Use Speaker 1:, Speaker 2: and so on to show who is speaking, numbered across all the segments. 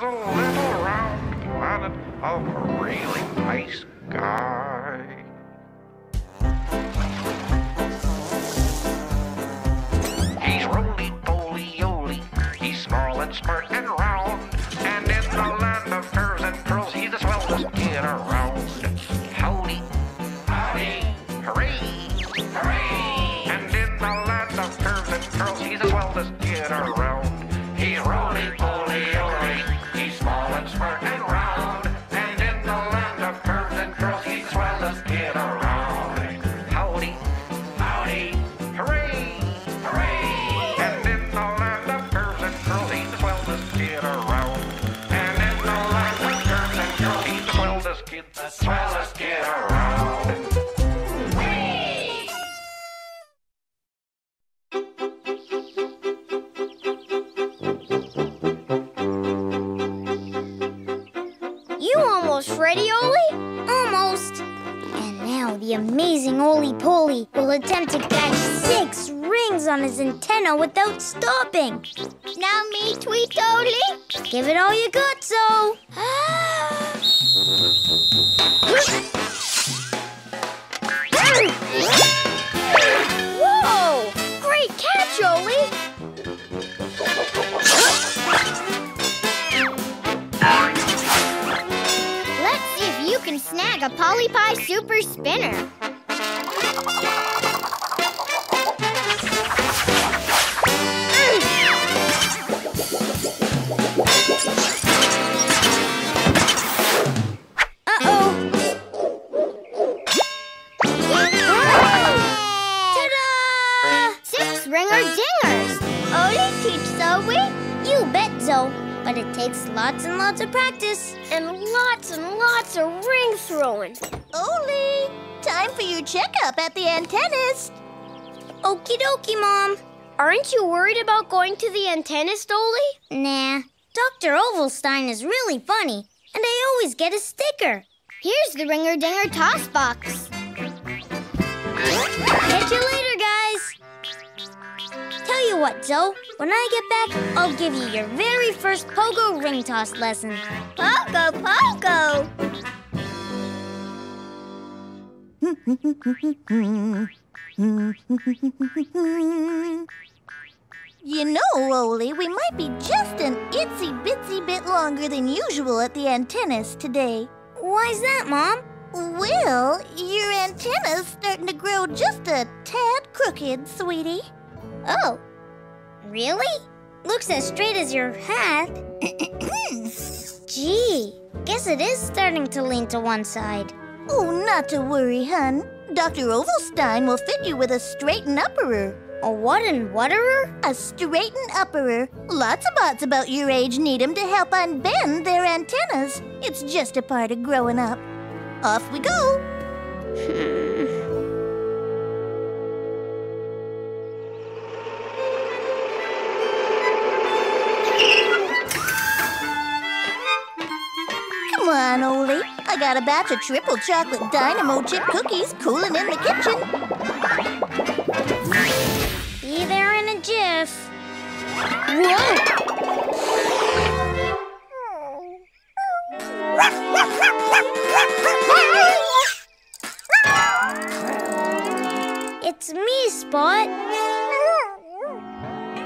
Speaker 1: a little round planet of a really nice guy. He's Rolie Polie Olie. He's small and smart and round. And in the land of curves and curls, he's the swellest kid around. Howdy, howdy, hooray, hooray. And in the land of curves and curls, he's the swellest kid around. He's Rolie Polie Olie. He's small and smart and round. And in the land of curves and curls, he's the swellest kid around. Howdy, howdy, hooray, hooray. And in the land of curves and curls, he's the swellest kid around. And in the land of curves and curls, he's the swellest kid around.
Speaker 2: You almost ready, Olie? Almost. And now the amazing Olie Polie will attempt to catch 6 rings on his antenna without stopping. Now me, Tweet Olie. Give it all you got, Zo. Whoa! Great catch, Olie. Let's see if you can snag a Polie Pie Super Spinner. Uh-oh. Ta-da! 6 ringer dingers. Olie, teach Zowie? You bet, Zo. But it takes lots and lots of practice. And lots of ring throwing.
Speaker 3: Olie, time for your checkup at the Antennist.
Speaker 2: Okie dokie, Mom.
Speaker 4: Aren't you worried about going to the Antennist, Olie?
Speaker 2: Nah, Dr. Ovalstein is really funny, and I always get a sticker.
Speaker 4: Here's the Ringer Dinger Toss Box.
Speaker 2: Catch you later, guys. Tell you what, Zo, when I get back, I'll give you your very first pogo ring toss lesson.
Speaker 3: Pogo, pogo. You know, Olie, we might be just an itsy-bitsy bit longer than usual at the Antennist today.
Speaker 2: Why's that, Mom?
Speaker 3: Well, your antenna's starting to grow just a tad crooked, sweetie.
Speaker 2: Oh, really? Looks as straight as your hat. Gee, guess it is starting to lean to one side.
Speaker 3: Oh, not to worry, hun. Dr. Ovalstein will fit you with a straighten-upperer.
Speaker 2: A what and whaterer?
Speaker 3: A straighten-upperer. Lots of bots about your age need 'em to help unbend their antennas. It's just a part of growing up. Off we go. Come on, Olie. I got a batch of triple chocolate dynamo chip cookies cooling in the kitchen.
Speaker 2: Be there in a jiff.
Speaker 3: Whoa!
Speaker 2: It's me, Spot.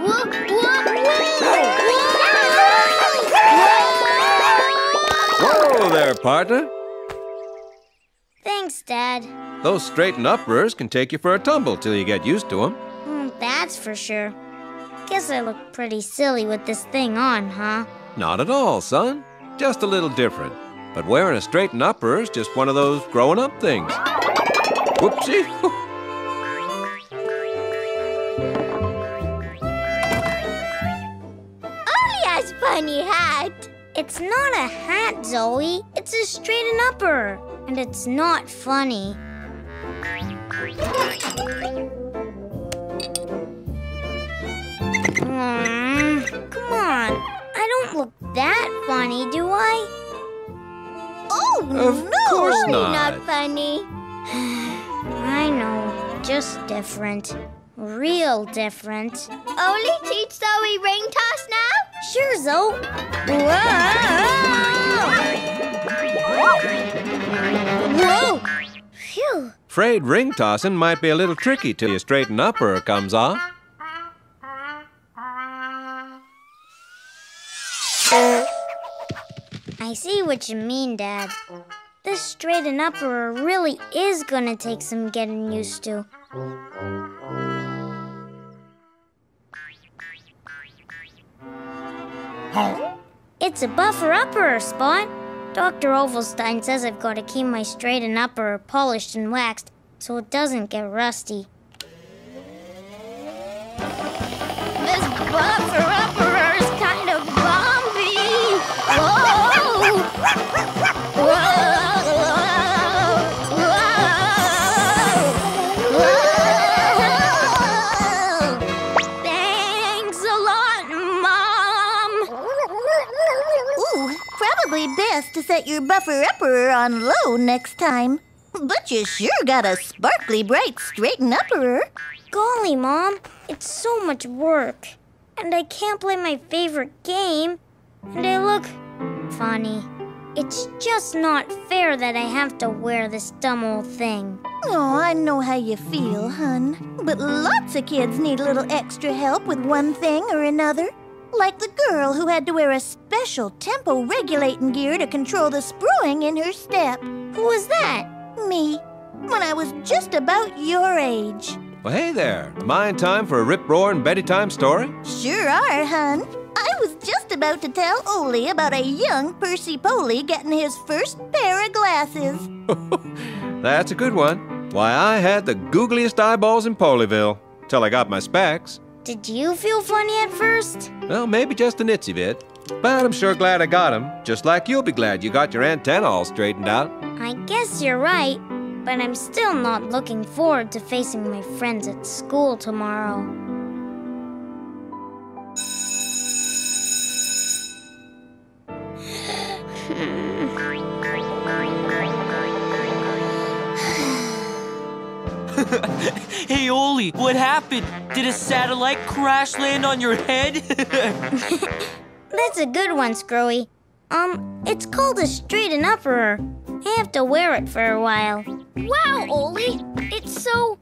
Speaker 4: Whoa, whoa,
Speaker 5: Whoa there, partner.
Speaker 2: Thanks, Dad.
Speaker 5: Those straighten-uppers can take you for a tumble till you get used to them.
Speaker 2: That's for sure. Guess I look pretty silly with this thing on, huh?
Speaker 5: Not at all, son. Just a little different. But wearing a straighten-upper is just one of those growing-up things. Whoopsie.
Speaker 3: Olie has a funny hat.
Speaker 2: It's not a hat, Zowie. It's a straighten-upper. And it's not funny. Come on. I don't look that funny, do I?
Speaker 3: Oh,
Speaker 5: Of course not.
Speaker 3: not funny.
Speaker 2: I know. Just different. Real different.
Speaker 4: Olie, teach Zowie ring toss now?
Speaker 2: Sure, Zoe. Whoa! Phew.
Speaker 5: Afraid ring tossing might be a little tricky till your straighten upper comes off.
Speaker 2: I see what you mean, Dad. This straighten upper really is gonna take some getting used to. It's a buffer upper, Spot. Dr. Ovalstein says I've got to keep my straighten upper polished and waxed so it doesn't get rusty.
Speaker 4: This buffer upper is kind of bumpy. Whoa! Thanks a lot, Mom.
Speaker 3: Ooh, probably best to set your buffer upper on low next time. But you sure got a sparkly bright straighten upper.
Speaker 2: Golly, Mom, it's so much work. And I can't play my favorite game. And I look funny. It's just not fair that I have to wear this dumb old thing.
Speaker 3: Oh, I know how you feel, hun. But lots of kids need a little extra help with one thing or another. Like the girl who had to wear a special tempo-regulating gear to control the spruing in her step.
Speaker 2: Who was that?
Speaker 3: Me, when I was just about your age.
Speaker 5: Well, hey there. Am I in time for a rip-roaring bedtime story?
Speaker 3: Sure are, hun. I was just about to tell Olie about a young Percy Polie getting his first pair of glasses.
Speaker 5: That's a good one. Why, I had the googliest eyeballs in Polieville, till I got my specs.
Speaker 2: Did you feel funny at first?
Speaker 5: Well, maybe just an itsy bit. But I'm sure glad I got them, just like you'll be glad you got your antenna all straightened out.
Speaker 2: I guess you're right, but I'm still not looking forward to facing my friends at school tomorrow.
Speaker 6: Hey, Olie, what happened? Did a satellite crash land on your head?
Speaker 2: That's a good one, Screwy. It's called a straighten upper. I have to wear it for a while.
Speaker 4: Wow, Olie, it's so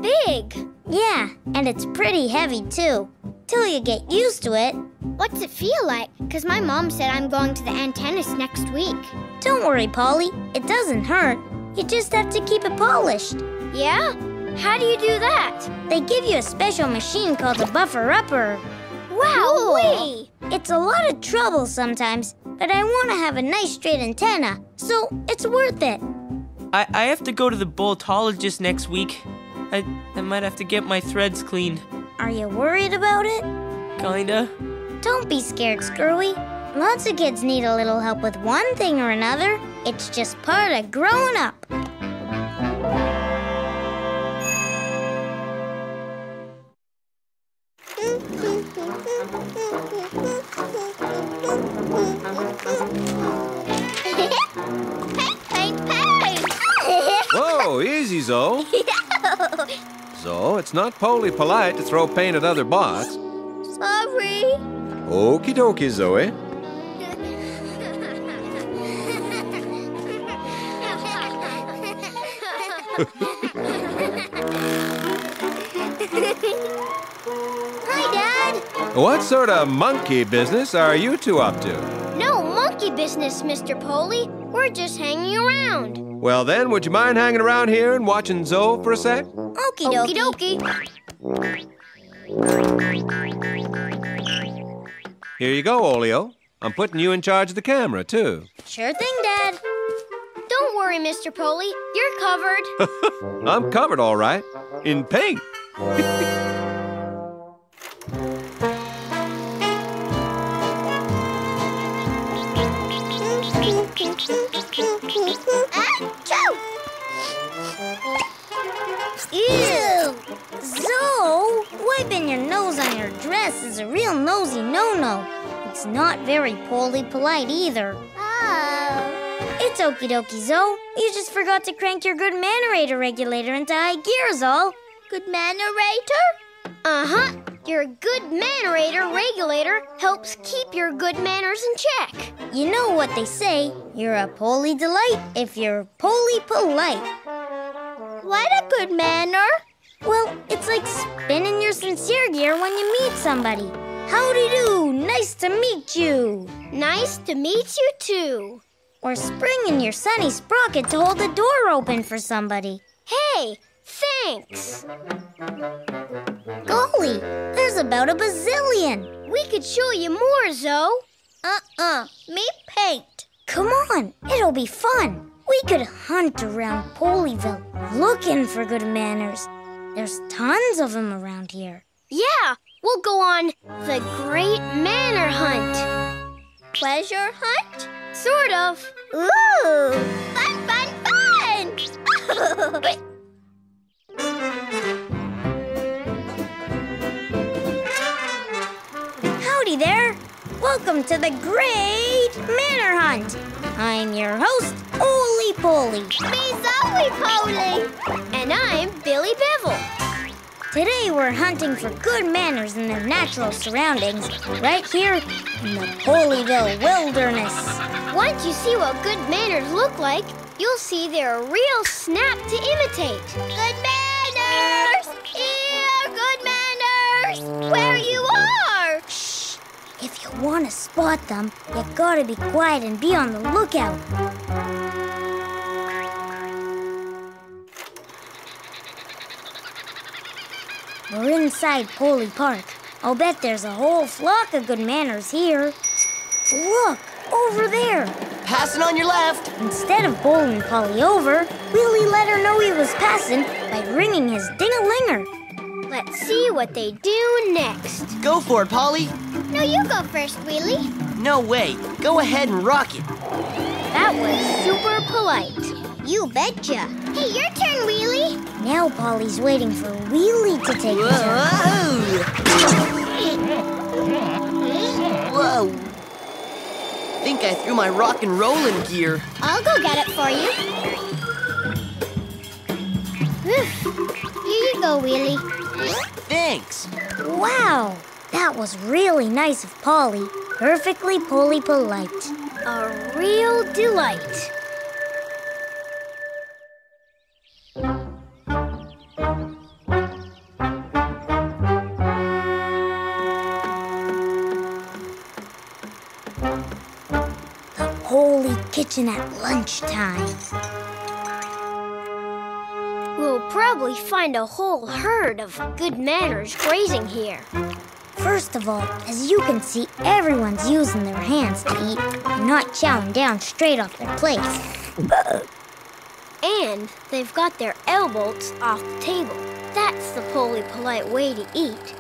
Speaker 4: big.
Speaker 2: Yeah, and it's pretty heavy too. Till you get used to it.
Speaker 4: What's it feel like? Because my mom said I'm going to the Antennist next week.
Speaker 2: Don't worry, Polly. It doesn't hurt. You just have to keep it polished.
Speaker 4: Yeah? How do you do that?
Speaker 2: They give you a special machine called a buffer upper.
Speaker 4: Wow-wee!
Speaker 2: It's a lot of trouble sometimes, but I want to have a nice straight antenna, so it's worth it.
Speaker 6: I have to go to the bulletologist next week. I might have to get my threads cleaned.
Speaker 2: Are you worried about it?
Speaker 6: Kinda.
Speaker 2: Don't be scared, Screwy. Lots of kids need a little help with one thing or another. It's just part of growing up.
Speaker 5: Whoa, easy, Zoe. Zoe, it's not Polie polite to throw paint at other bots.
Speaker 2: Sorry.
Speaker 5: Okie dokie, Zoe.
Speaker 2: Hi, Dad.
Speaker 5: What sort of monkey business are you two up to?
Speaker 4: No monkey business, Mr. Polie. We're just hanging around.
Speaker 5: Well then, would you mind hanging around here and watching Zoe for a sec?
Speaker 2: Okie dokie.
Speaker 5: Here you go, Olio. I'm putting you in charge of the camera, too.
Speaker 2: Sure thing, Dad.
Speaker 4: Don't worry, Mr. Polie. You're covered.
Speaker 5: I'm covered all right. In paint.
Speaker 2: Ew! Zoe, wiping your nose on your dress is a real nosy no-no. It's not very Polie polite either.
Speaker 4: Oh.
Speaker 2: It's okie dokie, Zoe. You just forgot to crank your good manerator regulator into high gears, all.
Speaker 4: Good manerator? Uh-huh. Your good mannerator regulator helps keep your good manners in check.
Speaker 2: You know what they say, you're a Polie delight if you're Polie polite.
Speaker 4: What a good manner.
Speaker 2: Well, it's like spinning your sincere gear when you meet somebody. Howdy do, nice to meet you.
Speaker 4: Nice to meet you too.
Speaker 2: Or springing your sunny sprocket to hold the door open for somebody.
Speaker 4: Hey, thanks.
Speaker 2: Golly, there's about a bazillion.
Speaker 4: We could show you more, Zoe.
Speaker 3: Me paint.
Speaker 2: Come on, it'll be fun. We could hunt around Polieville looking for good manners. There's tons of them around here.
Speaker 4: Yeah, we'll go on the Great Manor Hunt.
Speaker 3: Pleasure hunt?
Speaker 4: Sort of.
Speaker 3: Ooh, fun, fun, fun!
Speaker 2: Howdy there. Welcome to the Great Manor Hunt. I'm your host, Olie Polie.
Speaker 4: Me, Zowie Polie. And I'm Billy Bevel.
Speaker 2: Today we're hunting for good manners in their natural surroundings, right here in the Polieville wilderness.
Speaker 4: Once you see what good manners look like, you'll see they're a real snap to imitate.
Speaker 3: Good manners! Here, good manners! Where you are!
Speaker 2: Shh! If you want to spot them, you gotta be quiet and be on the lookout. We're inside Polie Park. I'll bet there's a whole flock of good manners here. Look, over there.
Speaker 6: Passing on your left.
Speaker 2: Instead of bowling Polly over, Willie let her know he was passing by ringing his ding-a-linger.
Speaker 4: Let's see what they do next.
Speaker 6: Go for it, Polly.
Speaker 4: No, you go first, Wheelie.
Speaker 6: No way. Go ahead and rock it.
Speaker 4: That was super polite.
Speaker 3: You betcha.
Speaker 4: Hey, your turn, Wheelie.
Speaker 2: Now Polly's waiting for Wheelie to take his turn.
Speaker 6: Whoa. Think I threw my rock and rollin' gear.
Speaker 4: I'll go get it for you. Here you go, Wheelie.
Speaker 6: Thanks.
Speaker 2: Wow, that was really nice of Polly. Perfectly Polie polite.
Speaker 4: A real delight.
Speaker 2: Polie kitchen at lunchtime.
Speaker 4: We'll probably find a whole herd of good manners grazing here.
Speaker 2: First of all, as you can see, everyone's using their hands to eat, not chowing down straight off their plates.
Speaker 4: And they've got their elbows off the table. That's the Polie polite way to eat.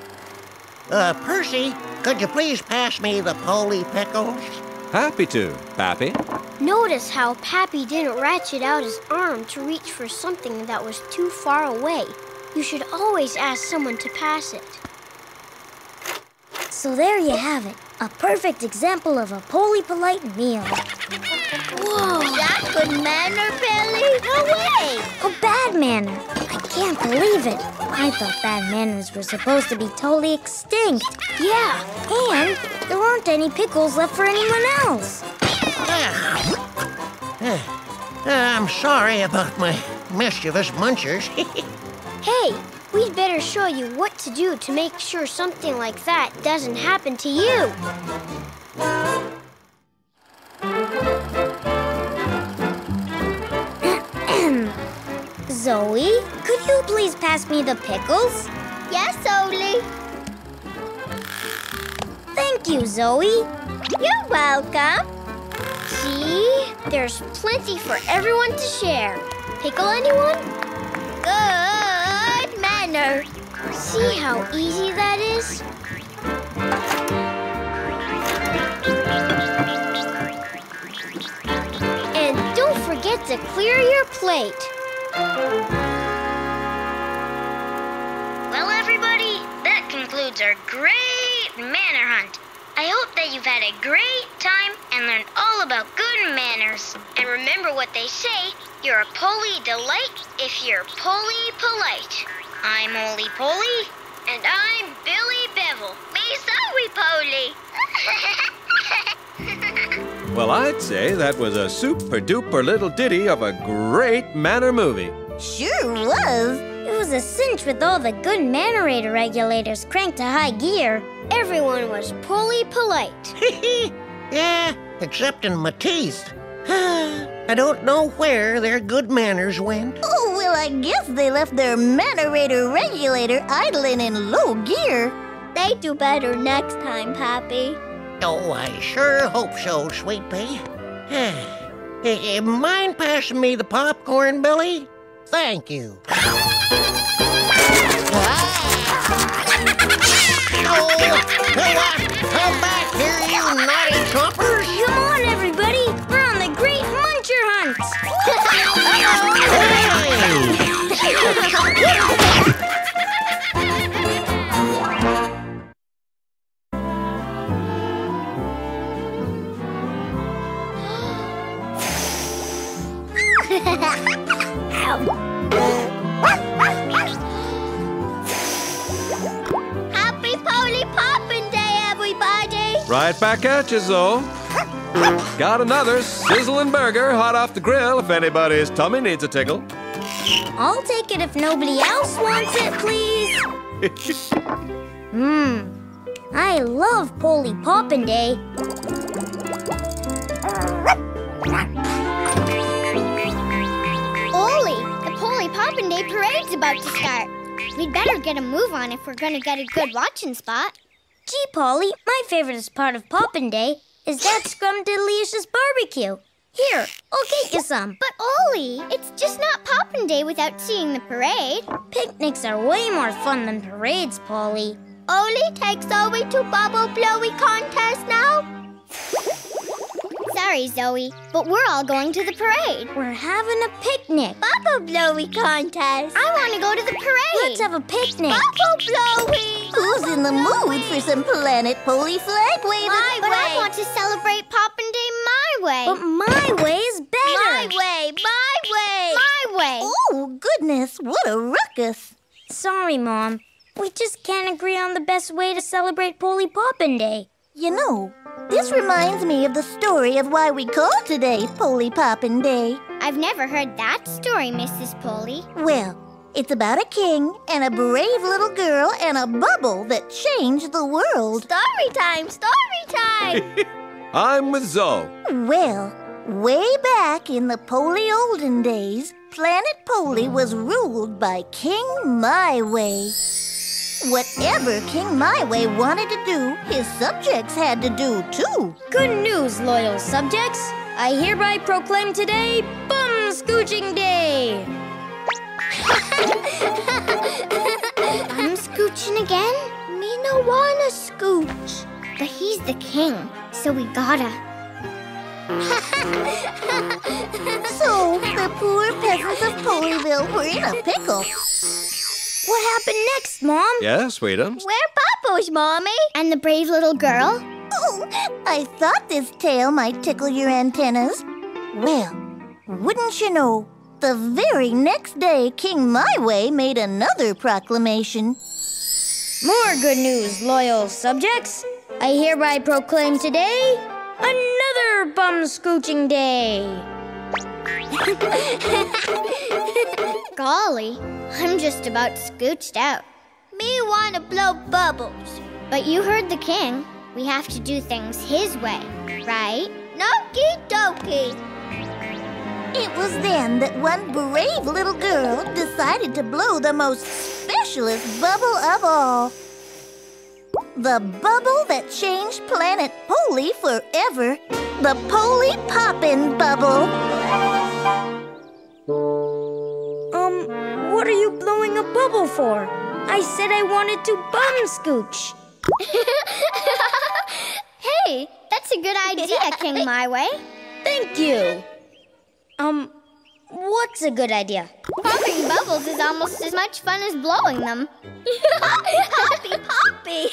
Speaker 7: Percy, could you please pass me the Polie pickles?
Speaker 5: Happy to, Pappy.
Speaker 4: Notice how Pappy didn't ratchet out his arm to reach for something that was too far away. You should always ask someone to pass it.
Speaker 2: So there you have it, a perfect example of a Polie polite meal.
Speaker 4: Whoa!
Speaker 3: That good manner, Billy? No way!
Speaker 2: A bad manner. I can't believe it. I thought bad manners were supposed to be totally extinct.
Speaker 4: Yeah,
Speaker 2: And there aren't any pickles left for anyone else.
Speaker 7: I'm sorry about my mischievous munchers.
Speaker 4: hey, we'd better show you what to do to make sure something like that doesn't happen to you.
Speaker 2: Zoe, could you please pass me the pickles?
Speaker 3: Yes, Olie.
Speaker 2: Thank you, Zoe.
Speaker 3: You're welcome.
Speaker 4: See? There's plenty for everyone to share. Pickle anyone?
Speaker 3: Good manner.
Speaker 4: See how easy that is? And don't forget to clear your plate.
Speaker 2: Well, everybody, that concludes our great manor hunt. I hope that you've had a great time and learned all about good manners. And remember what they say, you're a Polie delight if you're Polie polite. I'm Olie Polie.
Speaker 4: And I'm Billy Bevel. Me Zowie Polie.
Speaker 5: Well, I'd say that was a super-duper little ditty of a great manner movie.
Speaker 3: Sure was.
Speaker 2: It was a cinch with all the good mannerator regulators cranked to high gear.
Speaker 4: Everyone was Polie polite.
Speaker 7: Yeah, except in Matisse. I don't know where their good manners went.
Speaker 3: Oh, well, I guess they left their mannerator regulator idling in low gear.
Speaker 4: They do better next time, Pappy.
Speaker 7: Oh, I sure hope so, Sweet Pea. Mind passing me the popcorn, Billy? Thank you. Come back here, you naughty choppers!
Speaker 2: Come on, everybody! We're on the Great Muncher Hunt!
Speaker 4: Happy Polie Poppin Day, everybody!
Speaker 5: Right back at you, Zoe. Got another sizzling burger hot off the grill if anybody's tummy needs a tickle.
Speaker 2: I'll take it if nobody else wants it, please. I love Polie Poppin Day.
Speaker 4: Olie, the Polie Poppin Day parade's about to start. We'd better get a move on if we're gonna get a good watching spot.
Speaker 2: Gee, Polly, my favorite part of Poppin Day is that scrumdiddlyicious barbecue. Here, I'll get you some.
Speaker 4: But Olie, it's just not Poppin Day without seeing the parade.
Speaker 2: Picnics are way more fun than parades, Polly.
Speaker 4: Olie takes Zowie to Bubble Blowy contest now? Sorry, Zowie, but we're all going to the parade.
Speaker 2: We're having a picnic.
Speaker 4: Bubble Blowy contest. I want to go to the parade.
Speaker 2: Let's have a picnic.
Speaker 4: Bubble Blowy.
Speaker 3: Who's in the mood for some Planet Polie flag waving?
Speaker 4: My way. But I want to celebrate Poppin Day my way.
Speaker 2: But my way is better.
Speaker 4: My way, my way. My way.
Speaker 3: Oh, goodness, what a ruckus.
Speaker 2: Sorry, Mom. We just can't agree on the best way to celebrate Polie Poppin Day.
Speaker 3: You know, this reminds me of the story of why we call today Polie Poppin Day.
Speaker 4: I've never heard that story, Mrs. Polie.
Speaker 3: Well, it's about a king and a brave little girl and a bubble that changed the world.
Speaker 4: Story time, story time.
Speaker 5: I'm with Zoe.
Speaker 3: Well, way back in the Polie olden days, Planet Polie was ruled by King My Way. Whatever King My Way wanted to do, his subjects had to do too.
Speaker 2: Good news, loyal subjects. I hereby proclaim today Bum Scooching Day.
Speaker 4: I'm scooching again? Me no wanna scooch. But he's the king, so we gotta.
Speaker 3: So, the poor peasants of Polieville were in a pickle.
Speaker 2: What happened next, Mom?
Speaker 5: Yeah, sweetums.
Speaker 4: Where Papo's, Mommy? And the brave little girl?
Speaker 3: Oh, I thought this tale might tickle your antennas. Well, wouldn't you know, the very next day, King My Way made another proclamation.
Speaker 2: More good news, loyal subjects. I hereby proclaim today another Bum Scooching Day.
Speaker 4: Golly, I'm just about scooched out. Me wanna blow bubbles. But you heard the king. We have to do things his way, right? Okie dokie.
Speaker 3: It was then that one brave little girl decided to blow the most specialist bubble of all. The bubble that changed Planet Polie forever. The Polie Poppin bubble.
Speaker 2: What are you blowing a bubble for? I said I wanted to bum scooch.
Speaker 4: Hey, that's a good idea, King My Way.
Speaker 2: Thank you. What's a good idea?
Speaker 4: Popping bubbles is almost as much fun as blowing them. Poppy, Poppy!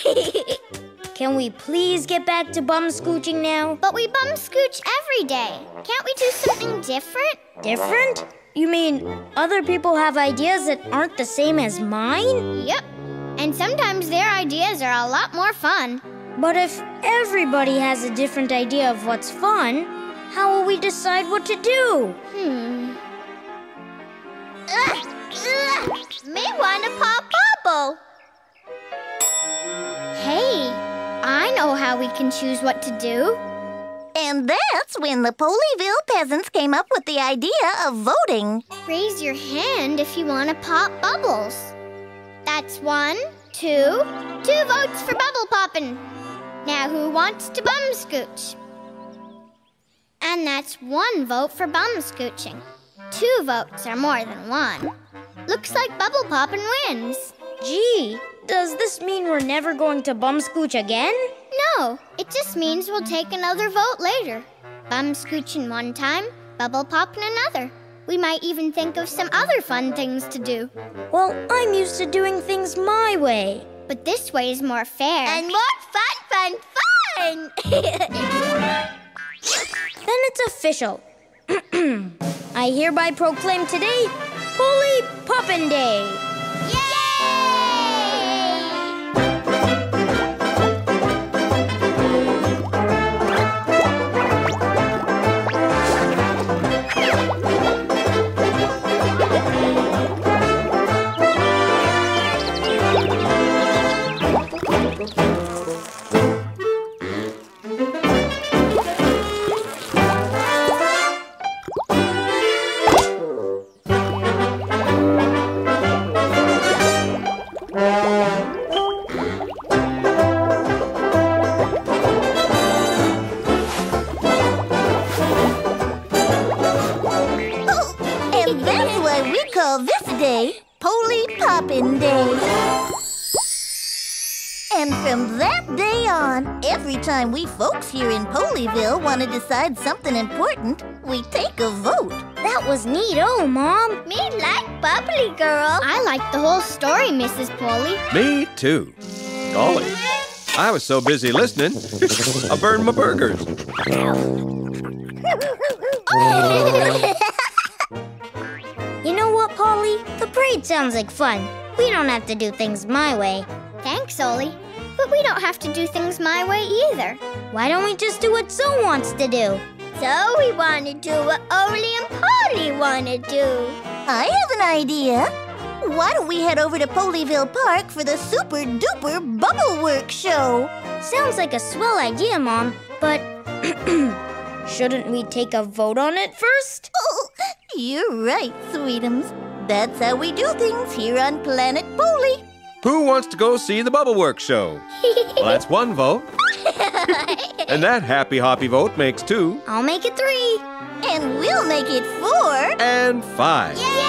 Speaker 2: Can we please get back to bum scooching now?
Speaker 4: But we bum scooch every day. Can't we do something different?
Speaker 2: Different? You mean other people have ideas that aren't the same as mine?
Speaker 4: Yep. And sometimes their ideas are a lot more fun.
Speaker 2: But if everybody has a different idea of what's fun, how will we decide what to do?
Speaker 4: Me want to pop bubble. Hey, I know how we can choose what to do.
Speaker 3: And that's when the Polieville peasants came up with the idea of voting.
Speaker 4: Raise your hand if you want to pop bubbles. That's 1, 2, 2 votes for bubble poppin'. Now who wants to bum scooch? And that's 1 vote for bum scooching. 2 votes are more than 1. Looks like bubble poppin' wins.
Speaker 2: Gee, does this mean we're never going to bum scooch again?
Speaker 4: No, it just means we'll take another vote later. Bum scoochin' one time, bubble poppin' another. We might even think of some other fun things to do.
Speaker 2: Well, I'm used to doing things my way.
Speaker 4: But this way is more fair. And more fun!
Speaker 2: Then it's official. I hereby proclaim today Polie Poppin Day.
Speaker 3: This day, Polie Poppin Day. And from that day on, every time we folks here in Polieville want to decide something important, we take a vote.
Speaker 2: That was neat-o, Mom.
Speaker 4: Me like bubbly girl. I like the whole story, Mrs. Polie.
Speaker 5: Me too. Golly, I was so busy listening, I burned my burgers.
Speaker 2: You know what, Polly? The parade sounds like fun. We don't have to do things my way.
Speaker 4: Thanks, Olie. But we don't have to do things my way either.
Speaker 2: Why don't we just do what Zoe wants to do?
Speaker 4: Zoe want to do what Olie and Polie want to do.
Speaker 3: I have an idea. Why don't we head over to Polieville Park for the super-duper bubble work show?
Speaker 2: Sounds like a swell idea, Mom. But shouldn't we take a vote on it first?
Speaker 3: Oh, you're right, Sweetums. That's how we do things here on Planet Polie.
Speaker 5: Who wants to go see the Bubble Works show? Well, that's 1 vote. And that happy hoppy vote makes 2.
Speaker 2: I'll make it 3.
Speaker 3: And we'll make it 4.
Speaker 5: And 5.
Speaker 4: Yay!